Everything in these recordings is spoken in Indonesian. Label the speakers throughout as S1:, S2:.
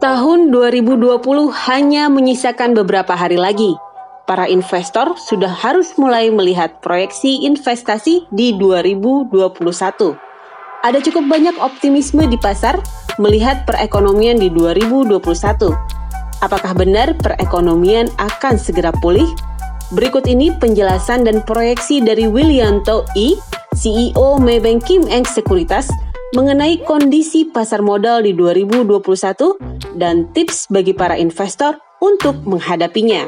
S1: Tahun 2020 hanya menyisakan beberapa hari lagi. Para investor sudah harus mulai melihat proyeksi investasi di 2021. Ada cukup banyak optimisme di pasar melihat perekonomian di 2021. Apakah benar perekonomian akan segera pulih? Berikut ini penjelasan dan proyeksi dari Willianto I, CEO Maybank Kim Eng Sekuritas, mengenai kondisi pasar modal di 2021 dan tips bagi para investor untuk menghadapinya.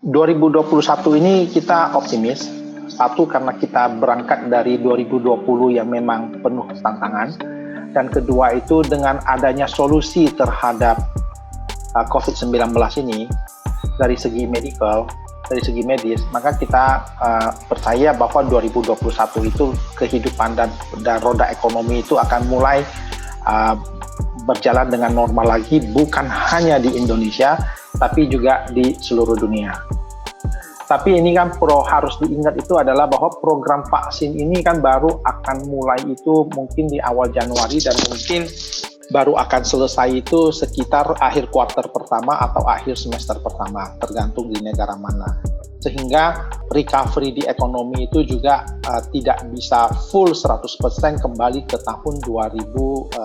S2: 2021 ini kita optimis. Satu, karena kita berangkat dari 2020 yang memang penuh tantangan. Dan kedua itu dengan adanya solusi terhadap COVID-19 ini dari segi medical, dari segi medis, maka kita percaya bahwa 2021 itu kehidupan dan roda ekonomi itu akan mulai berjalan dengan normal lagi, bukan hanya di Indonesia, tapi juga di seluruh dunia. Tapi ini kan harus diingat itu adalah bahwa program vaksin ini kan baru akan mulai itu mungkin di awal Januari dan mungkin baru akan selesai itu sekitar akhir kuartal pertama atau akhir semester pertama, tergantung di negara mana. Sehingga recovery di ekonomi itu juga tidak bisa full 100% kembali ke tahun 2019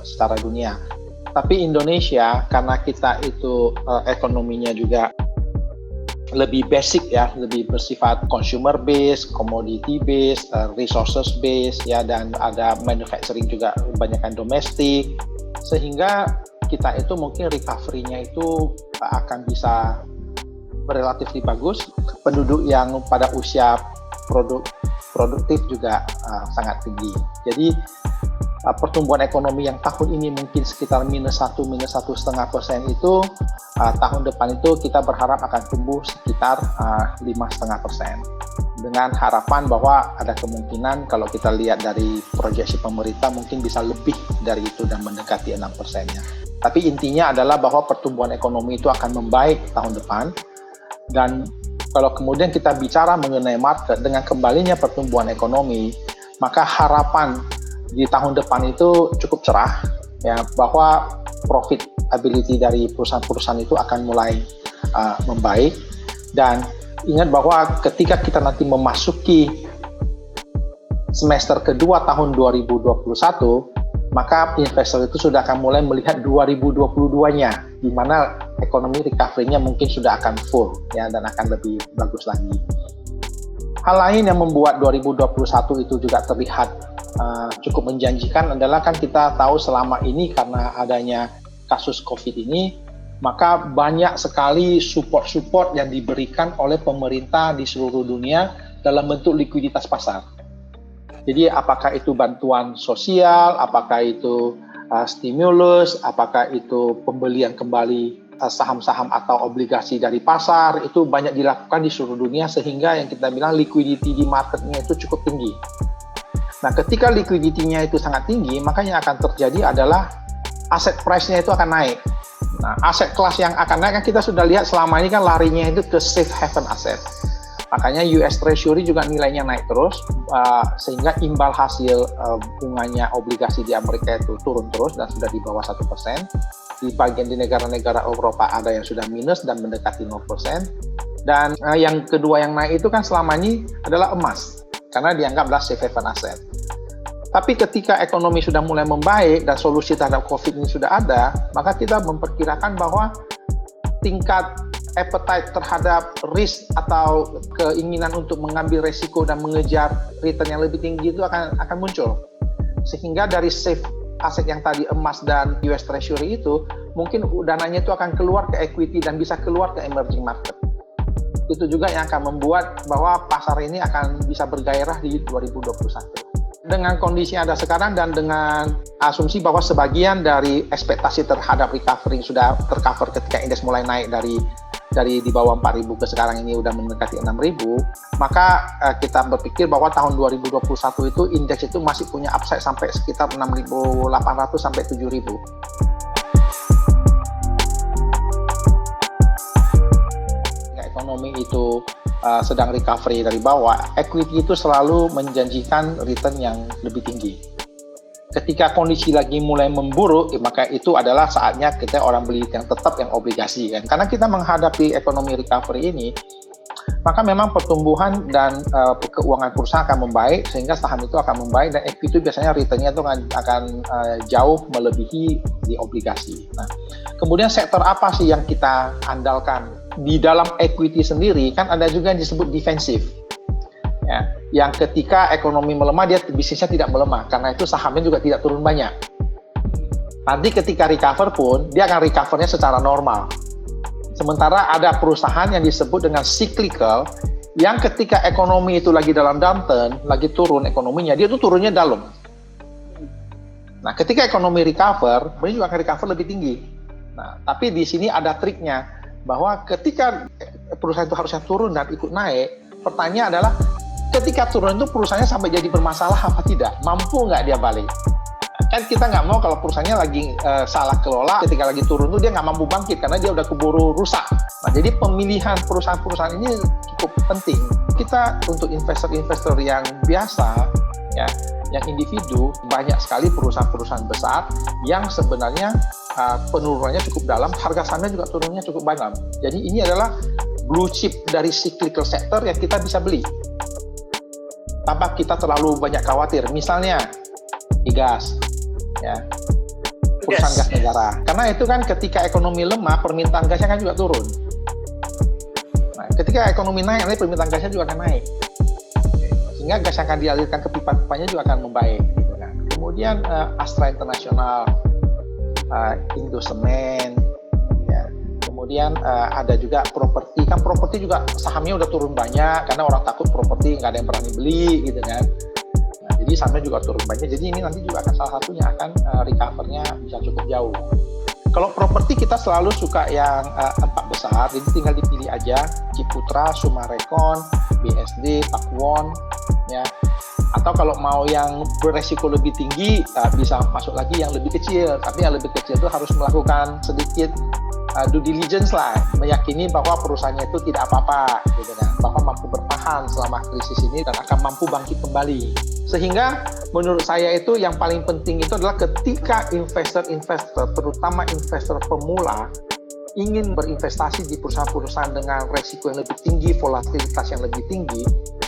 S2: secara dunia. Tapi Indonesia, karena kita itu ekonominya juga lebih basic ya, lebih bersifat consumer base, commodity base, resources base ya, dan ada manufacturing juga kebanyakan domestik, sehingga kita itu mungkin recovery-nya itu akan bisa relatif bagus. Penduduk yang pada usia produktif juga sangat tinggi. Jadi pertumbuhan ekonomi yang tahun ini mungkin sekitar -1, -1,5% itu tahun depan itu kita berharap akan tumbuh sekitar 5,5%. Dengan harapan bahwa ada kemungkinan kalau kita lihat dari proyeksi pemerintah mungkin bisa lebih dari itu dan mendekati 6%-nya. Tapi intinya adalah bahwa pertumbuhan ekonomi itu akan membaik tahun depan. Dan kalau kemudian kita bicara mengenai market, dengan kembalinya pertumbuhan ekonomi, maka harapan di tahun depan itu cukup cerah ya, bahwa profitability dari perusahaan-perusahaan itu akan mulai membaik. Dan ingat bahwa ketika kita nanti memasuki semester kedua tahun 2021, maka investor itu sudah akan mulai melihat 2022-nya, di mana ekonomi recovery-nya mungkin sudah akan full ya, dan akan lebih bagus lagi. Hal lain yang membuat 2021 itu juga terlihat cukup menjanjikan adalah kan kita tahu selama ini karena adanya kasus COVID ini, maka banyak sekali support-support yang diberikan oleh pemerintah di seluruh dunia dalam bentuk likuiditas pasar. Jadi apakah itu bantuan sosial, apakah itu stimulus, apakah itu pembelian kembali saham-saham atau obligasi dari pasar, itu banyak dilakukan di seluruh dunia sehingga yang kita bilang liquidity di marketnya itu cukup tinggi. Nah, ketika liquidity-nya itu sangat tinggi, maka yang akan terjadi adalah aset price-nya itu akan naik. Nah, aset kelas yang akan naik kan kita sudah lihat selama ini kan larinya itu ke safe haven asset. Makanya US Treasury juga nilainya naik terus, sehingga imbal hasil bunganya obligasi di Amerika itu turun terus dan sudah di bawah 1%. Di bagian di negara-negara Eropa ada yang sudah minus dan mendekati 0%. Dan yang kedua yang naik itu kan selama ini adalah emas, karena dianggaplah safe haven asset. Tapi ketika ekonomi sudah mulai membaik dan solusi terhadap COVID ini sudah ada, maka kita memperkirakan bahwa tingkat appetite terhadap risk atau keinginan untuk mengambil resiko dan mengejar return yang lebih tinggi itu akan muncul. Sehingga dari safe aset yang tadi emas dan US Treasury itu, mungkin dananya itu akan keluar ke equity dan bisa keluar ke emerging market. Itu juga yang akan membuat bahwa pasar ini akan bisa bergairah di 2021. Dengan kondisi yang ada sekarang dan dengan asumsi bahwa sebagian dari ekspektasi terhadap recovery sudah tercover ketika indeks mulai naik dari di bawah 4.000 ke sekarang ini udah mendekati 6.000, maka kita berpikir bahwa tahun 2021 itu indeks itu masih punya upside sampai sekitar 6.800 sampai 7.000. Ekonomi itu sedang recovery dari bawah, equity itu selalu menjanjikan return yang lebih tinggi. ketika kondisi lagi mulai memburuk, maka itu adalah saatnya kita orang beli yang tetap yang obligasi kan. Karena kita menghadapi ekonomi recovery ini, maka memang pertumbuhan dan keuangan perusahaan akan membaik, sehingga saham itu akan membaik, dan equity itu biasanya return-nya itu akan jauh melebihi di obligasi. Nah, kemudian sektor apa sih yang kita andalkan? Di dalam equity sendiri kan ada juga yang disebut defensif. Ya, yang ketika ekonomi melemah dia bisnisnya tidak melemah, karena itu sahamnya juga tidak turun banyak. Nanti ketika recover pun dia akan recovernya secara normal. Sementara ada perusahaan yang disebut dengan cyclical, yang ketika ekonomi itu lagi dalam downturn, lagi turun ekonominya, dia itu turunnya dalam. Nah, ketika ekonomi recover, dia juga akan recover lebih tinggi. Nah, tapi di sini ada triknya, bahwa ketika perusahaan itu harusnya turun dan ikut naik, pertanyaan adalah ketika turun itu perusahaannya sampai jadi bermasalah apa tidak? Mampu nggak dia balik? Kan kita nggak mau kalau perusahaannya lagi salah kelola, ketika lagi turun itu dia nggak mampu bangkit karena dia udah keburu rusak. Nah, jadi pemilihan perusahaan-perusahaan ini cukup penting. Kita untuk investor-investor yang biasa, ya, yang individu, banyak sekali perusahaan-perusahaan besar yang sebenarnya penurunannya cukup dalam, harga sahamnya juga turunnya cukup dalam. Jadi ini adalah blue chip dari cyclical sector yang kita bisa beli tanpa kita terlalu banyak khawatir. Misalnya gas, ya, perusahaan gas negara. Karena itu kan ketika ekonomi lemah, permintaan gasnya kan juga turun. Nah, ketika ekonomi naik, nanti permintaan gasnya juga akan naik. Sehingga gas yang akan dialirkan ke pipa-pipanya juga akan membaik. Gitu kan. Kemudian Astra International, Indosemen, ya. Kemudian ada juga properti. Kan properti juga sahamnya udah turun banyak karena orang takut properti nggak ada yang berani beli, gitu kan. Nah, jadi sahamnya juga turun banyak. Jadi ini nanti juga akan salah satunya akan recover-nya bisa cukup jauh. Kalau properti kita selalu suka yang 4 besar, jadi tinggal dipilih aja, Ciputra, Sumarekon, BSD, Pakuwon, ya. Atau kalau mau yang beresiko lebih tinggi, bisa masuk lagi yang lebih kecil. Tapi yang lebih kecil itu harus melakukan sedikit due diligence lah, meyakini bahwa perusahaannya itu tidak apa-apa, gitu kan, bahwa mampu bertahan selama krisis ini dan akan mampu bangkit kembali. Sehingga menurut saya itu yang paling penting itu adalah ketika investor-investor, terutama investor pemula, ingin berinvestasi di perusahaan-perusahaan dengan resiko yang lebih tinggi, volatilitas yang lebih tinggi,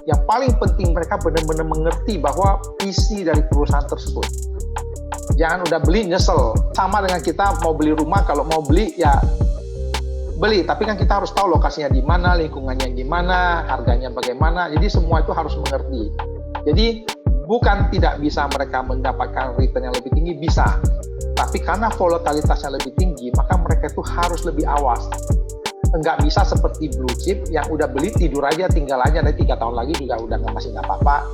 S2: yang paling penting mereka benar-benar mengerti bahwa isi dari perusahaan tersebut. Jangan udah beli nyesel. Sama dengan kita mau beli rumah, kalau mau beli ya beli, tapi kan kita harus tahu lokasinya di mana, lingkungannya gimana, harganya bagaimana. Jadi semua itu harus mengerti. Jadi bukan tidak bisa mereka mendapatkan return yang lebih tinggi, bisa. Tapi karena volatilitasnya lebih tinggi, maka mereka itu harus lebih awas. Enggak bisa seperti blue chip yang udah beli tidur aja, tinggal aja, nanti 3 tahun lagi juga udah masih nggak apa-apa.